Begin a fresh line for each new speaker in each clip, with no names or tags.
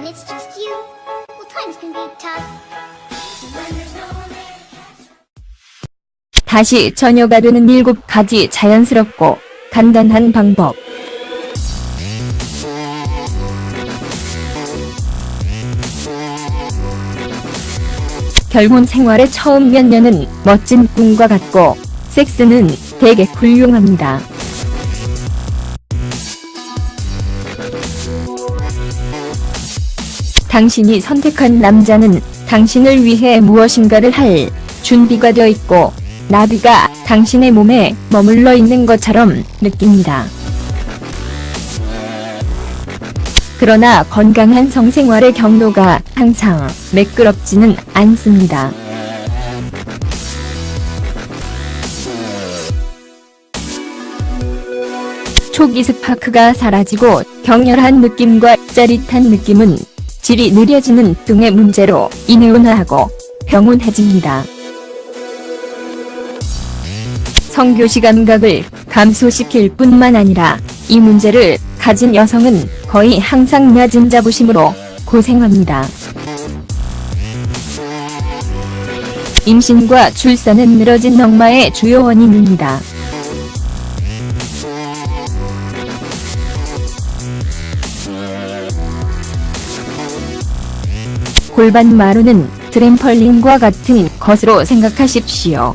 it's just you, well, times can be tough. When there's no one there.
다시 처녀가 되는 7가지 자연스럽고 간단한 방법. 결혼 생활의 처음 몇 년은 멋진 꿈과 같고 섹스는 되게 훌륭합니다. 당신이 선택한 남자는 당신을 위해 무엇인가를 할 준비가 되어 있고 나비가 당신의 몸에 머물러 있는 것처럼 느낍니다. 그러나 건강한 성생활의 경로가 항상 매끄럽지는 않습니다. 초기 스파크가 사라지고 격렬한 느낌과 짜릿한 느낌은 질이 느려지는 등의 문제로 인해 온화하고 평온해집니다. 성교시 감각을 감소시킬 뿐만 아니라 이 문제를 가진 여성은 거의 항상 낮은 자부심으로 고생합니다. 임신과 출산은 늘어진 넉마의 주요 원인입니다. 골반 마루는 트램펄린과 같은 것으로 생각하십시오.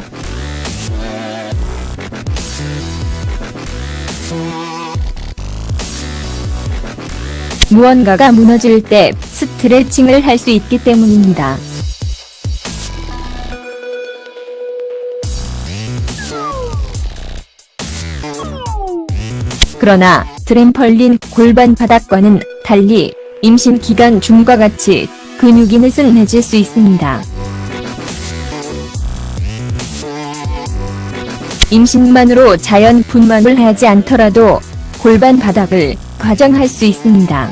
무언가가 무너질 때 스트레칭을 할 수 있기 때문입니다. 그러나 트램펄린 골반 바닥과는 달리 임신 기간 중과 같이 근육이 느슨해질 수 있습니다. 임신만으로 자연 분만을 하지 않더라도 골반 바닥을 과장할 수 있습니다.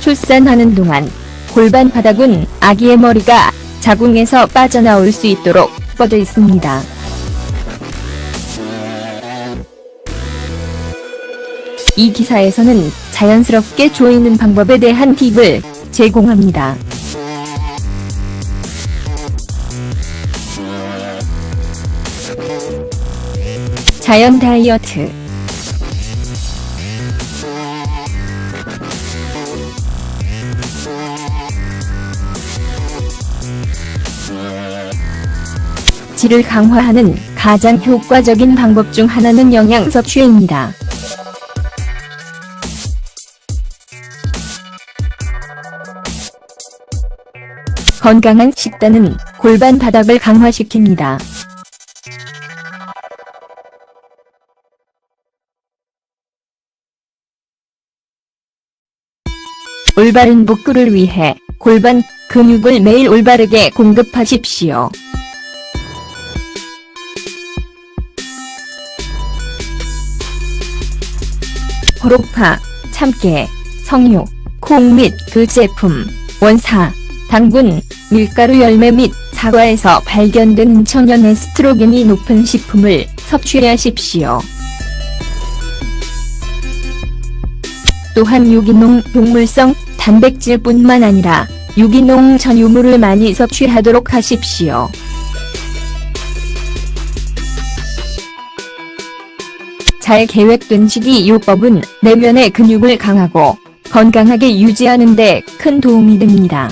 출산하는 동안 골반 바닥은 아기의 머리가 자궁에서 빠져나올 수 있도록 뻗어 있습니다. 이 기사에서는 자연스럽게 조이는 방법에 대한 팁을 제공합니다. 자연 다이어트. 질을 강화하는 가장 효과적인 방법 중 하나는 영양 섭취입니다. 건강한 식단은 골반 바닥을 강화시킵니다. 올바른 복구를 위해 골반 근육을 매일 올바르게 공급하십시오. 호로파, 참깨, 석류, 콩 및 그 제품, 원사, 당분, 밀가루 열매 및 사과에서 발견되는 천연 에스트로겐이 높은 식품을 섭취하십시오. 또한 유기농 동물성 단백질뿐만 아니라 유기농 전유물을 많이 섭취하도록 하십시오. 잘 계획된 식이요법은 내면의 근육을 강하고 건강하게 유지하는 데 큰 도움이 됩니다.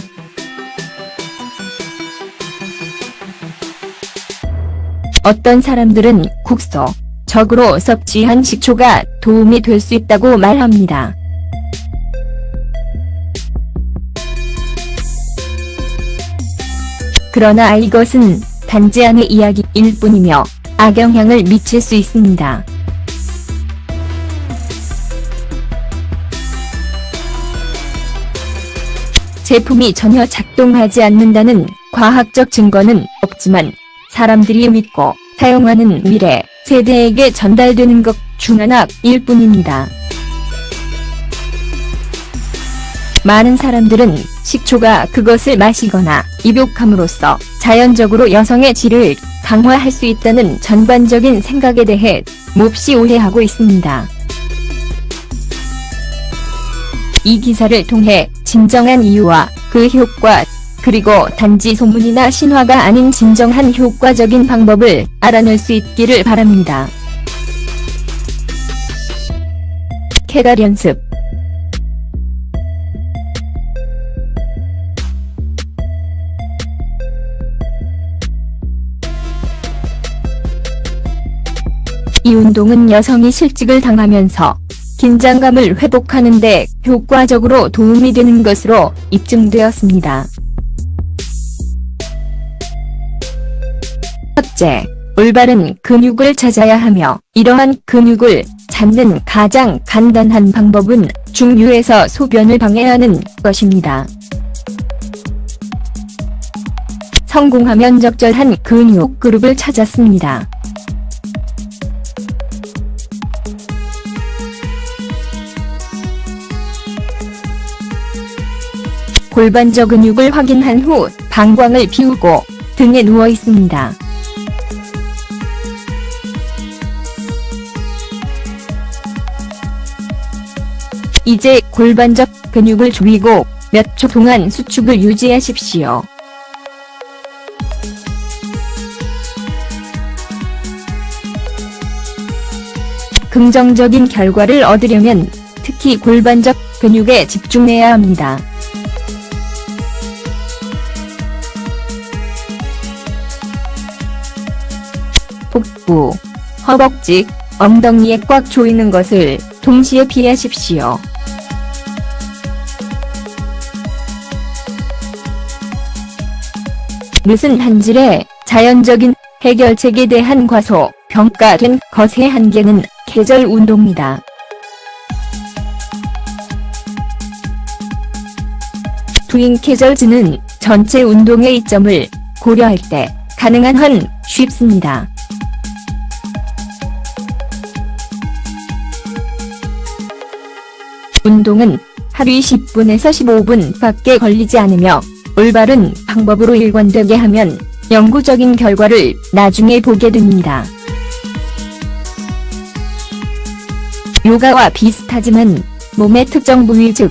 어떤 사람들은 국소적으로 섭취한 식초가 도움이 될 수 있다고 말합니다. 그러나 이것은 단지 안의 이야기일 뿐이며 악영향을 미칠 수 있습니다. 제품이 전혀 작동하지 않는다는 과학적 증거는 없지만 사람들이 믿고 사용하는 미래 세대에게 전달되는 것 중 하나일 뿐입니다. 많은 사람들은 식초가 그것을 마시거나 입욕함으로써 자연적으로 여성의 질을 강화할 수 있다는 전반적인 생각에 대해 몹시 오해하고 있습니다. 이 기사를 통해 진정한 이유와 그 효과, 그리고 단지 소문이나 신화가 아닌 진정한 효과적인 방법을 알아낼 수 있기를 바랍니다. 케갈 연습. 이 운동은 여성이 실직을 당하면서 긴장감을 회복하는 데 효과적으로 도움이 되는 것으로 입증되었습니다. 첫째, 올바른 근육을 찾아야 하며 이러한 근육을 찾는 가장 간단한 방법은 중류에서 소변을 방해하는 것입니다. 성공하면 적절한 근육 그룹을 찾았습니다. 골반저 근육을 확인한 후 방광을 비우고 등에 누워 있습니다. 이제 골반저 근육을 조이고 몇 초 동안 수축을 유지하십시오. 긍정적인 결과를 얻으려면 특히 골반저 근육에 집중해야 합니다. 복부, 허벅지, 엉덩이에 꽉 조이는 것을 동시에 피하십시오. 늦은 한질의 자연적인 해결책에 대한 과소평가된 것의 한계는 계절 운동이다. 트윈 계절즈는 전체 운동의 이점을 고려할 때 가능한 한 쉽습니다. 운동은 하루 10분에서 15분 밖에 걸리지 않으며 올바른 방법으로 일관되게 하면 영구적인 결과를 나중에 보게 됩니다. 요가와 비슷하지만 몸의 특정 부위 즉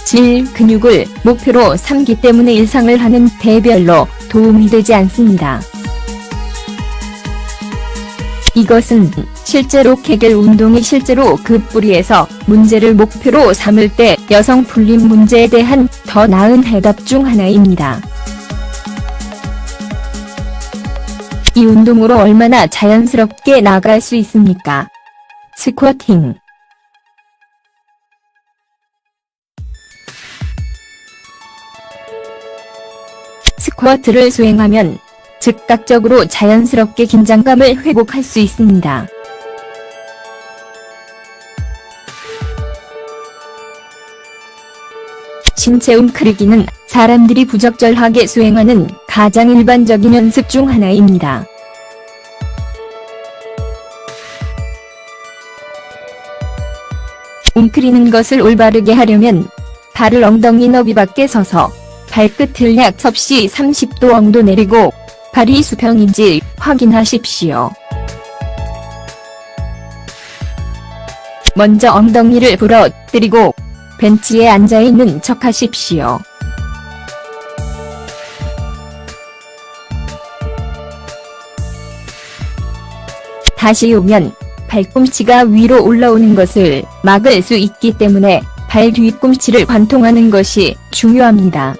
질 근육을 목표로 삼기 때문에 일상을 하는 데 별로 도움이 되지 않습니다. 이것은 실제로 케겔 운동이 실제로 그 뿌리에서 문제를 목표로 삼을 때 여성 풀림 문제에 대한 더 나은 해답 중 하나입니다. 이 운동으로 얼마나 자연스럽게 나갈 수 있습니까? 스쿼팅. 스쿼트를 수행하면 즉각적으로 자연스럽게 긴장감을 회복할 수 있습니다. 신체 웅크리기는 사람들이 부적절하게 수행하는 가장 일반적인 연습 중 하나입니다. 웅크리는 것을 올바르게 하려면 발을 엉덩이 너비 밖에 서서 발끝을 약 접시 30도 정도 내리고 발이 수평인지 확인하십시오. 먼저 엉덩이를 부러뜨리고 벤치에 앉아있는 척 하십시오. 다시 오면 발꿈치가 위로 올라오는 것을 막을 수 있기 때문에 발 뒤꿈치를 관통하는 것이 중요합니다.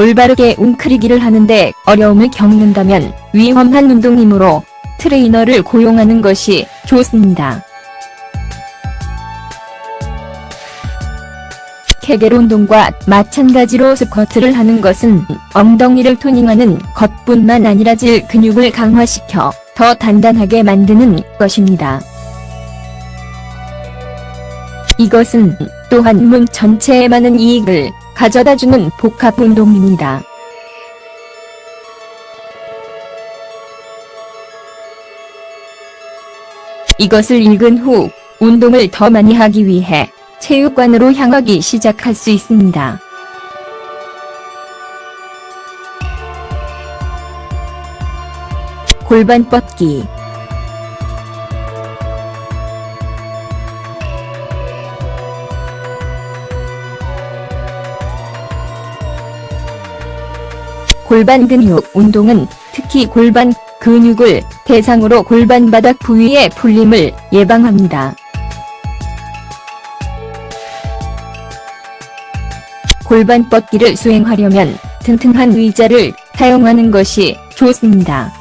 올바르게 웅크리기를 하는데 어려움을 겪는다면 위험한 운동이므로 트레이너를 고용하는 것이 좋습니다. 케겔 운동과 마찬가지로 스쿼트를 하는 것은 엉덩이를 토닝하는 것뿐만 아니라 질 근육을 강화시켜 더 단단하게 만드는 것입니다. 이것은 또한 몸 전체에 많은 이익을 가져다주는 복합 운동입니다. 이것을 읽은 후 운동을 더 많이 하기 위해 체육관으로 향하기 시작할 수 있습니다. 골반 뻗기. 골반 근육 운동은 특히 골반 근육을 대상으로 골반 바닥 부위의 풀림을 예방합니다. 골반 뻗기를 수행하려면 튼튼한 의자를 사용하는 것이 좋습니다.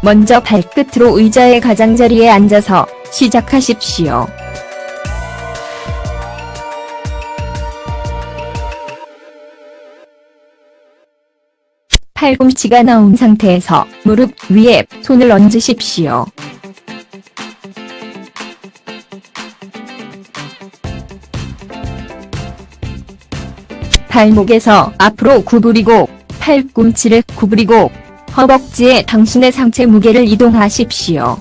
먼저 발끝으로 의자의 가장자리에 앉아서 시작하십시오. 팔꿈치가 나온 상태에서 무릎 위에 손을 얹으십시오. 발목에서 앞으로 구부리고 팔꿈치를 구부리고 허벅지에 당신의 상체 무게를 이동하십시오.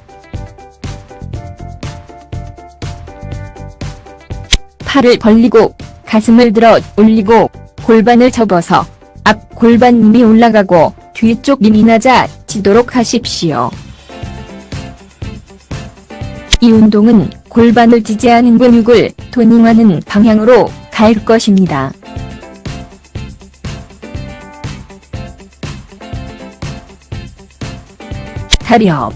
팔을 벌리고 가슴을 들어 올리고 골반을 접어서 앞 골반림이 올라가고 뒤쪽 림이 낮아지도록 하십시오. 이 운동은 골반을 지지하는 근육을 토닝하는 방향으로 갈 것입니다. 다리업.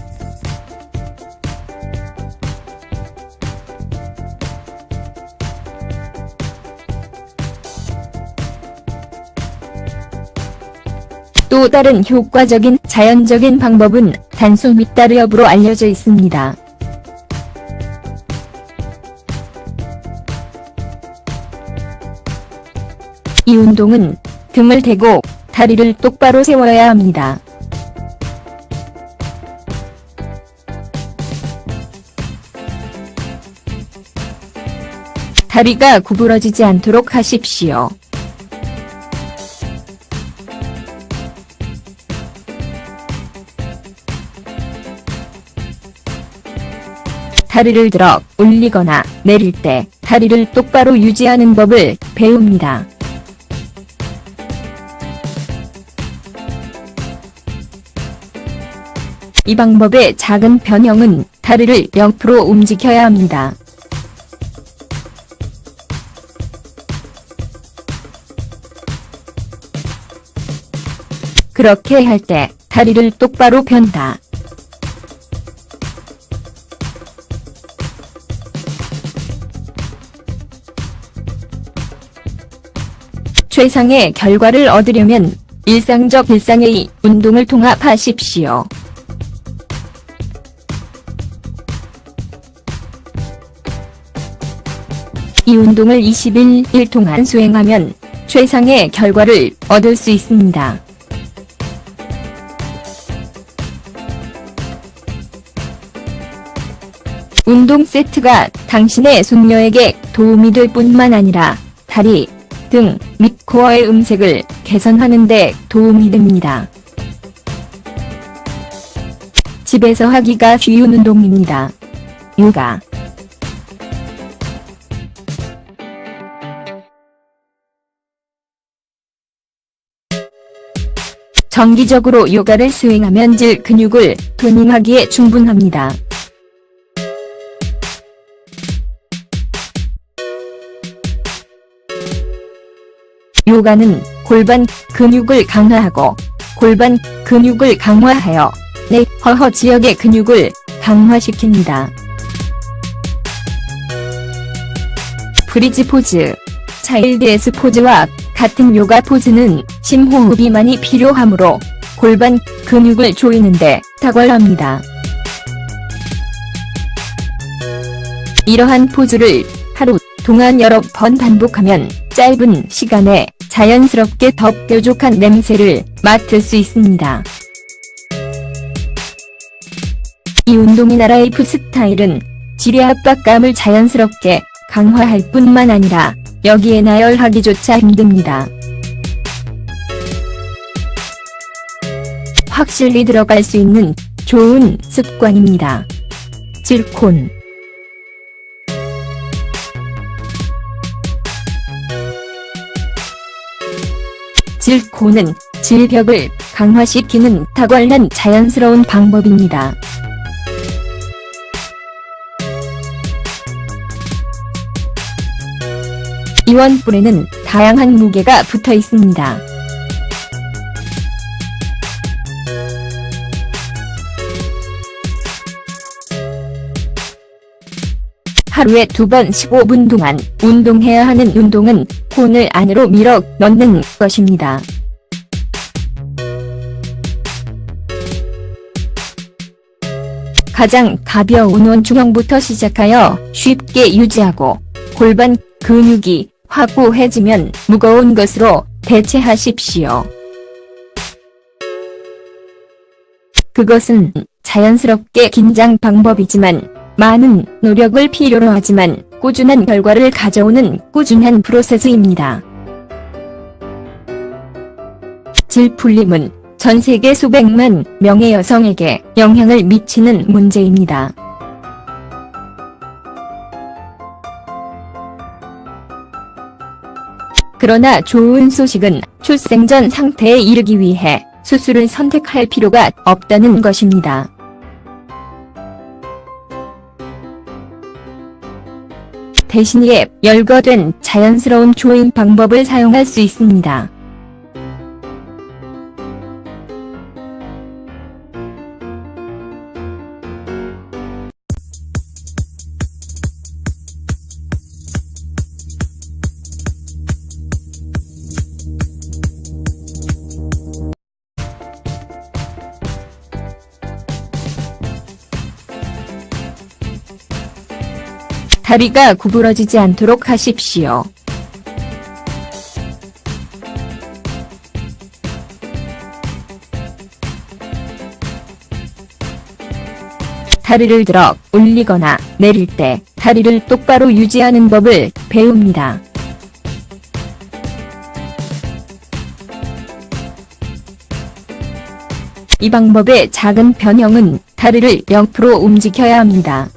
또 다른 효과적인 자연적인 방법은 단수 밑다리업으로 알려져 있습니다. 이 운동은 등을 대고 다리를 똑바로 세워야 합니다. 다리가 구부러지지 않도록 하십시오. 다리를 들어 올리거나 내릴 때 다리를 똑바로 유지하는 법을 배웁니다. 이 방법의 작은 변형은 다리를 옆으로 움직여야 합니다. 그렇게 할 때 다리를 똑바로 편다. 최상의 결과를 얻으려면 일상적 일상의 운동을 통합하십시오. 이 운동을 21일 동안 수행하면 최상의 결과를 얻을 수 있습니다. 운동 세트가 당신의 숙녀에게 도움이 될 뿐만 아니라 다리, 등, 및 코어의 음색을 개선하는 데 도움이 됩니다. 집에서 하기가 쉬운 운동입니다. 요가. 정기적으로 요가를 수행하면 질 근육을 토닝하기에 충분합니다. 요가는 골반 근육을 강화하고 골반 근육을 강화하여 내 허허 지역의 근육을 강화시킵니다. 브리지 포즈, 차일드 포즈와 같은 요가 포즈는 심호흡이 많이 필요하므로 골반 근육을 조이는데 탁월합니다. 이러한 포즈를 하루 동안 여러 번 반복하면 짧은 시간에 자연스럽게 더 뾰족한 냄새를 맡을 수 있습니다. 이 운동이나 라이프 스타일은 지뢰 압박감을 자연스럽게 강화할 뿐만 아니라 여기에 나열하기조차 힘듭니다. 확실히 들어갈 수 있는 좋은 습관입니다. 질콘. 질콘은 질벽을 강화시키는 탁월한 자연스러운 방법입니다. 이 원뿔에는 다양한 무게가 붙어 있습니다. 하루에 2번 15분 동안 운동해야 하는 운동은 콘을 안으로 밀어 넣는 것입니다. 가장 가벼운 원중형부터 시작하여 쉽게 유지하고 골반 근육이 확고해지면 무거운 것으로 대체하십시오. 그것은 자연스럽게 긴장 방법이지만 많은 노력을 필요로 하지만 꾸준한 결과를 가져오는 꾸준한 프로세스입니다. 질풀림은 전 세계 수백만 명의 여성에게 영향을 미치는 문제입니다. 그러나 좋은 소식은 출생 전 상태에 이르기 위해 수술을 선택할 필요가 없다는 것입니다. 대신에 열거된 자연스러운 조임 방법을 사용할 수 있습니다. 다리가 구부러지지 않도록 하십시오. 다리를 들어 올리거나 내릴 때 다리를 똑바로 유지하는 법을 배웁니다. 이 방법의 작은 변형은 다리를 옆으로 움직여야 합니다.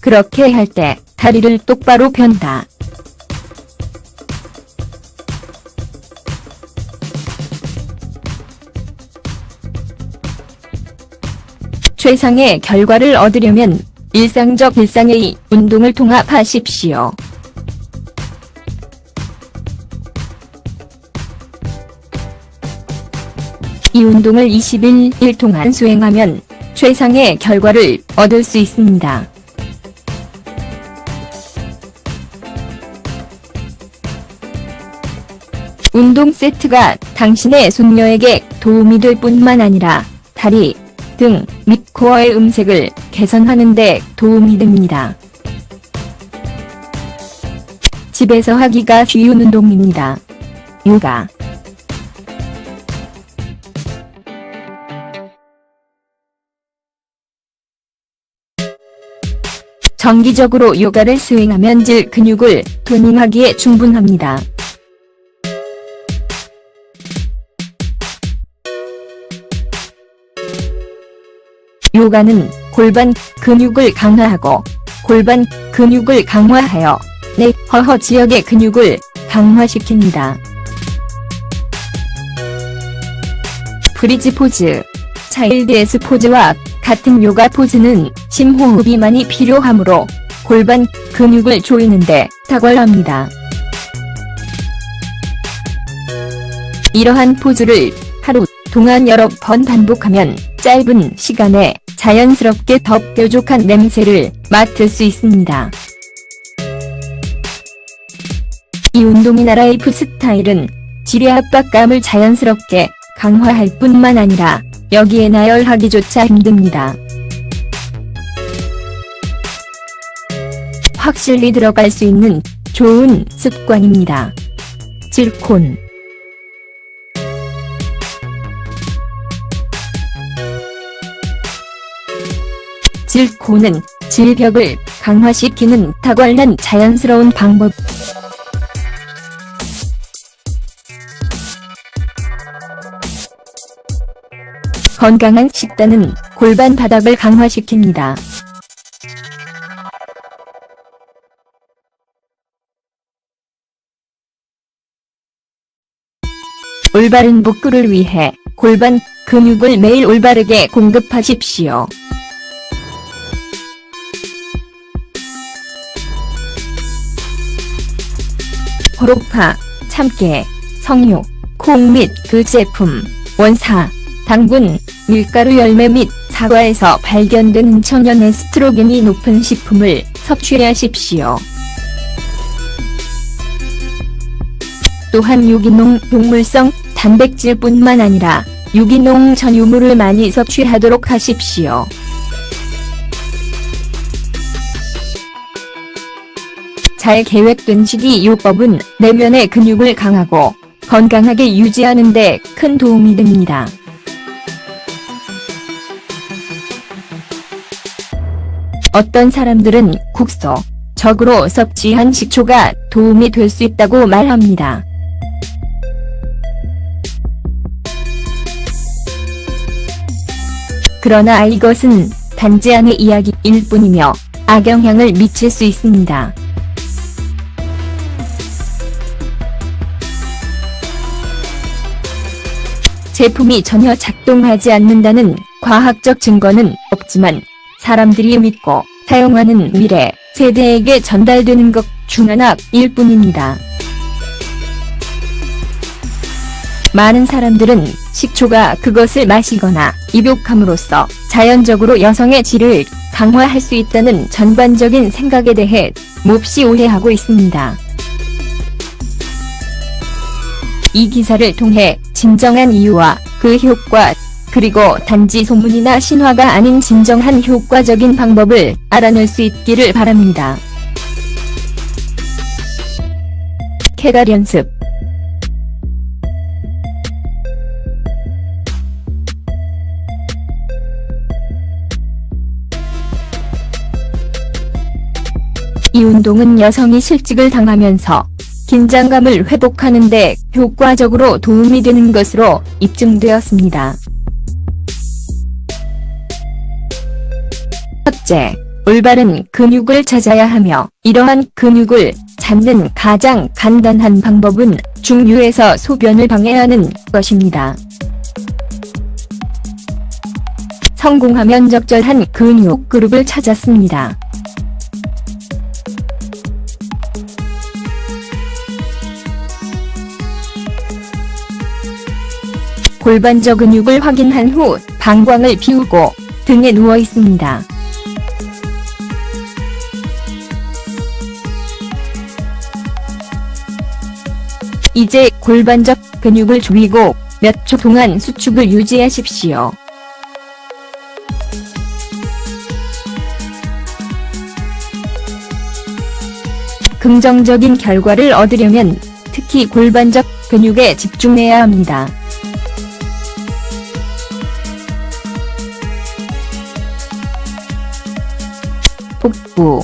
그렇게 할 때 다리를 똑바로 편다. 최상의 결과를 얻으려면 일상적 일상의 운동을 통합하십시오. 이 운동을 21일 동안 수행하면 최상의 결과를 얻을 수 있습니다. 운동 세트가 당신의 숙녀에게 도움이 될 뿐만 아니라 다리, 등 및 코어의 음색을 개선하는 데 도움이 됩니다. 집에서 하기가 쉬운 운동입니다. 요가. 정기적으로 요가를 수행하면 질 근육을 토닝하기에 충분합니다. 요가는 골반 근육을 강화하고 골반 근육을 강화하여 내 허허 지역의 근육을 강화시킵니다. 브리지 포즈, 차일드에스 포즈와 같은 요가 포즈는 심호흡이 많이 필요하므로 골반 근육을 조이는데 탁월합니다. 이러한 포즈를 하루 동안 여러 번 반복하면 짧은 시간에 자연스럽게 더 뾰족한 냄새를 맡을 수 있습니다. 이 운동이나 라이프 스타일은 지뢰 압박감을 자연스럽게 강화할 뿐만 아니라 여기에 나열하기조차 힘듭니다. 확실히 들어갈 수 있는 좋은 습관입니다. 질콘. 질콘은 질벽을 강화시키는 탁월한 자연스러운 방법. 건강한 식단은 골반 바닥을 강화시킵니다. 올바른 복구를 위해 골반 근육을 매일 올바르게 공급하십시오. 호로파, 참깨, 석류, 콩 및 그 제품, 원사, 당분, 밀가루 열매 및 사과에서 발견되는 천연 에스트로겐이 높은 식품을 섭취하십시오. 또한 유기농 동물성 단백질뿐만 아니라 유기농 전유물을 많이 섭취하도록 하십시오. 잘 계획된 식이요법은 내면의 근육을 강하고 건강하게 유지하는 데 큰 도움이 됩니다. 어떤 사람들은 국소적으로 섭취한 식초가 도움이 될 수 있다고 말합니다. 그러나 이것은 단지 안의 이야기일 뿐이며 악영향을 미칠 수 있습니다. 제품이 전혀 작동하지 않는다는 과학적 증거는 없지만 사람들이 믿고 사용하는 미래 세대에게 전달되는 것 중 하나일 뿐입니다. 많은 사람들은 식초가 그것을 마시거나 입욕함으로써 자연적으로 여성의 질을 강화할 수 있다는 전반적인 생각에 대해 몹시 오해하고 있습니다. 이 기사를 통해 진정한 이유와 그 효과, 그리고 단지 소문이나 신화가 아닌 진정한 효과적인 방법을 알아낼 수 있기를 바랍니다. 케갈 연습. 이 운동은 여성이 실직을 당하면서 긴장감을 회복하는 데 효과적으로 도움이 되는 것으로 입증되었습니다. 첫째, 올바른 근육을 찾아야 하며 이러한 근육을 찾는 가장 간단한 방법은 중류에서 소변을 방해하는 것입니다. 성공하면 적절한 근육 그룹을 찾았습니다. 골반저 근육을 확인한 후 방광을 비우고 등에 누워 있습니다. 이제 골반적 근육을 조이고 몇 초 동안 수축을 유지하십시오. 긍정적인 결과를 얻으려면 특히 골반적 근육에 집중해야 합니다. 복부,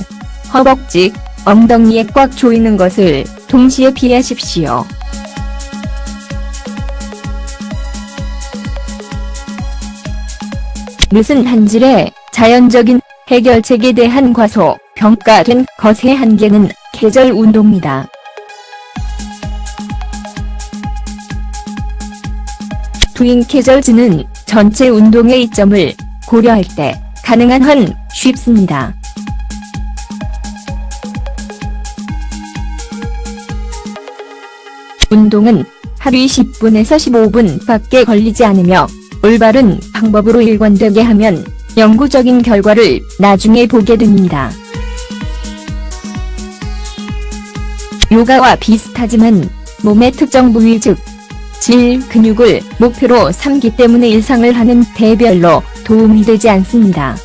허벅지, 엉덩이에 꽉 조이는 것을 동시에 피하십시오. 늦은 한질의 자연적인 해결책에 대한 과소평가된 것의 한계는 계절 운동이다. 트윈 계절즈는 전체 운동의 이점을 고려할 때 가능한 한 쉽습니다. 운동은 하루 10분에서 15분 밖에 걸리지 않으며 올바른 방법으로 일관되게 하면 영구적인 결과를 나중에 보게 됩니다. 요가와 비슷하지만 몸의 특정 부위 즉 질 근육을 목표로 삼기 때문에 일상을 하는 대별로 도움이 되지 않습니다.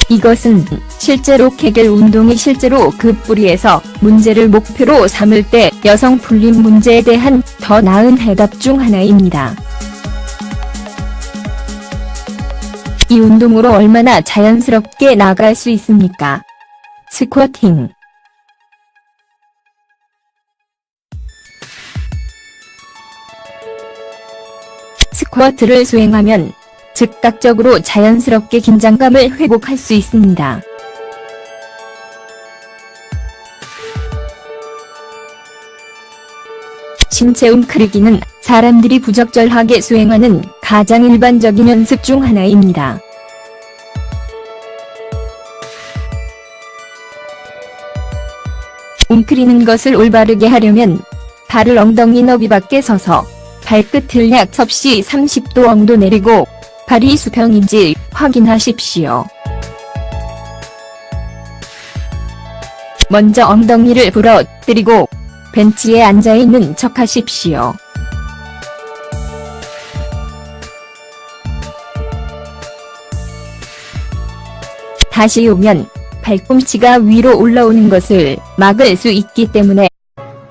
이것은 실제로 케겔 운동이 실제로 그 뿌리에서 문제를 목표로 삼을 때 여성 풀림 문제에 대한 더 나은 해답 중 하나입니다. 이 이 운동으로 얼마나 자연스럽게 나갈 수 있습니까? 스쿼팅. 스쿼트를 수행하면 즉각적으로 자연스럽게 긴장감을 회복할 수 있습니다. 신체 웅크리기는 사람들이 부적절하게 수행하는 가장 일반적인 연습 중 하나입니다. 웅크리는 것을 올바르게 하려면 발을 엉덩이 너비 밖에 서서 발끝을 약 접시 30도 정도 내리고 발이 수평인지 확인하십시오. 먼저 엉덩이를 부러뜨리고 벤치에 앉아있는 척 하십시오. 다시 오면 발꿈치가 위로 올라오는 것을 막을 수 있기 때문에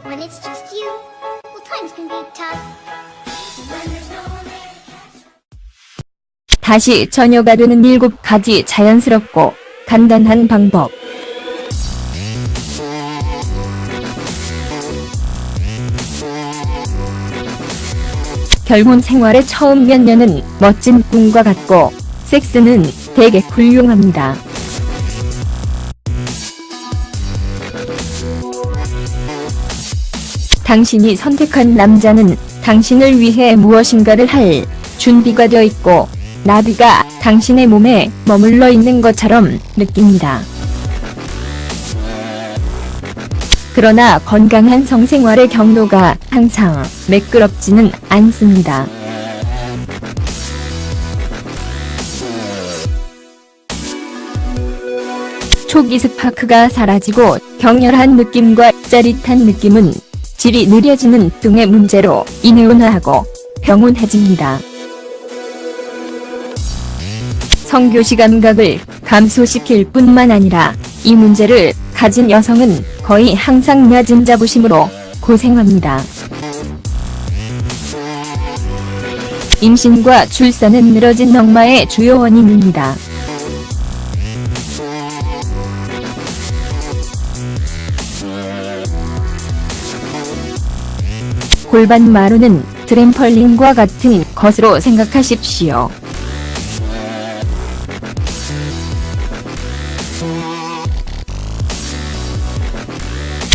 When it's just you, well, times can be tough. When there's no one there to catch.
다시 전혀가 되는 7가지 자연스럽고 간단한 방법. 결혼 생활의 처음 몇 년은 멋진 꿈과 같고 섹스는 되게 훌륭합니다. 당신이 선택한 남자는 당신을 위해 무엇인가를 할 준비가 되어 있고 나비가 당신의 몸에 머물러 있는 것처럼 느낍니다. 그러나 건강한 성생활의 경로가 항상 매끄럽지는 않습니다. 초기 스파크가 사라지고 격렬한 느낌과 짜릿한 느낌은 질이 느려지는 등의 문제로 인해 온화하고 평온해집니다. 성교시 감각을 감소시킬 뿐만 아니라 이 문제를 가진 여성은 거의 항상 낮은 자부심으로 고생합니다. 임신과 출산은 늘어진 넉마의 주요 원인입니다. 골반 마루는 트램펄린과 같은 것으로 생각하십시오.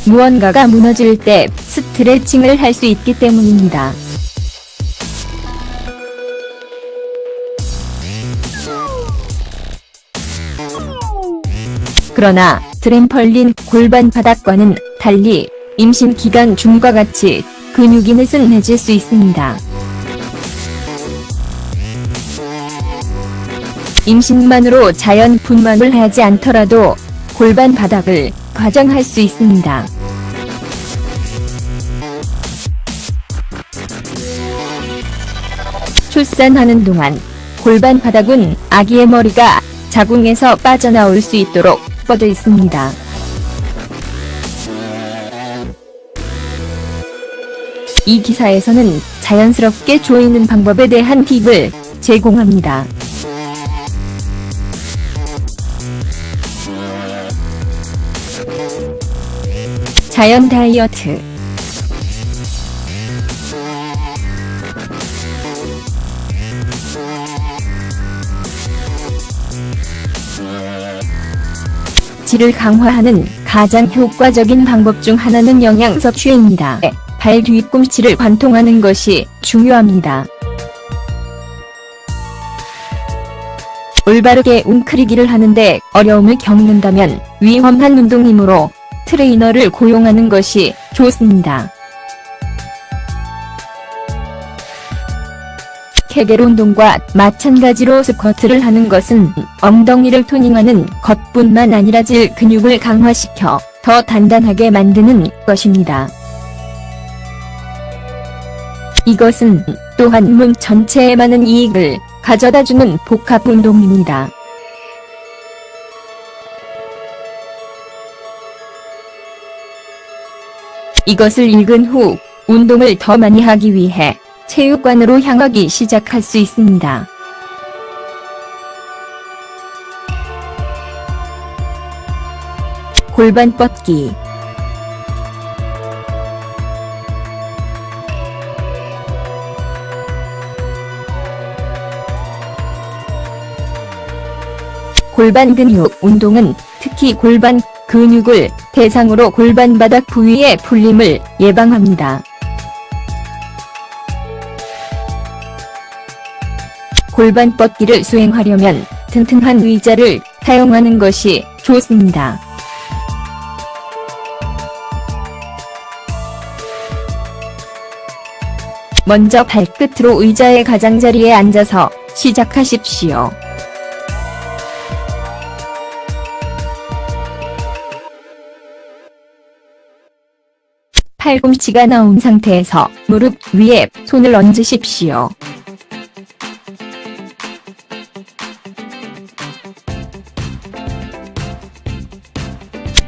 무언가가 무너질 때 스트레칭을 할 수 있기 때문입니다. 그러나 트램펄린 골반 바닥과는 달리 임신 기간 중과 같이 근육이 느슨해질 수 있습니다. 임신만으로 자연 분만을 하지 않더라도 골반 바닥을 과장할 수 있습니다. 출산하는 동안 골반 바닥은 아기의 머리가 자궁에서 빠져나올 수 있도록 뻗어 있습니다. 이 기사에서는 자연스럽게 조이는 방법에 대한 팁을 제공합니다. 자연 다이어트. 질을 강화하는 가장 효과적인 방법 중 하나는 영양 섭취입니다. 발 뒤꿈치를 관통하는 것이 중요합니다. 올바르게 웅크리기를 하는데 어려움을 겪는다면 위험한 운동이므로 트레이너를 고용하는 것이 좋습니다. 케겔 운동과 마찬가지로 스쿼트를 하는 것은 엉덩이를 토닝하는 것뿐만 아니라 질 근육을 강화시켜 더 단단하게 만드는 것입니다. 이것은 또한 몸 전체에 많은 이익을 가져다주는 복합 운동입니다. 이것을 읽은 후 운동을 더 많이 하기 위해 체육관으로 향하기 시작할 수 있습니다. 골반 뻗기. 골반 근육 운동은 특히 골반 근육을 대상으로 골반 바닥 부위의 풀림을 예방합니다. 골반 뻗기를 수행하려면 튼튼한 의자를 사용하는 것이 좋습니다. 먼저 발끝으로 의자의 가장자리에 앉아서 시작하십시오. 팔꿈치가 나온 상태에서 무릎 위에 손을 얹으십시오.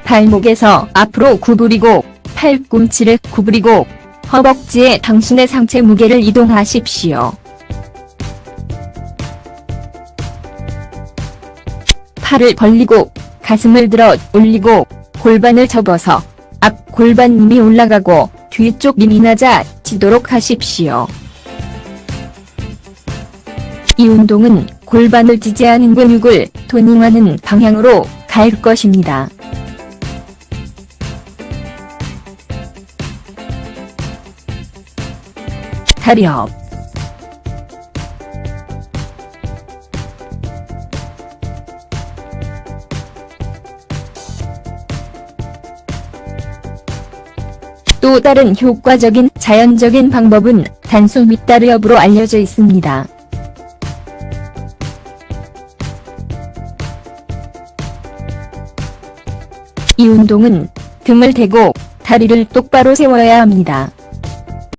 발목에서 앞으로 구부리고 팔꿈치를 구부리고 허벅지에 당신의 상체 무게를 이동하십시오. 팔을 벌리고 가슴을 들어 올리고 골반을 접어서 앞 골반이 올라가고 뒤쪽이 낮아지도록 하십시오. 이 운동은 골반을 지지하는 근육을 토닝하는 방향으로 갈 것입니다. 다리업. 또 다른 효과적인 자연적인 방법은 단수 밑다리업으로 알려져 있습니다. 이 운동은 등을 대고 다리를 똑바로 세워야 합니다.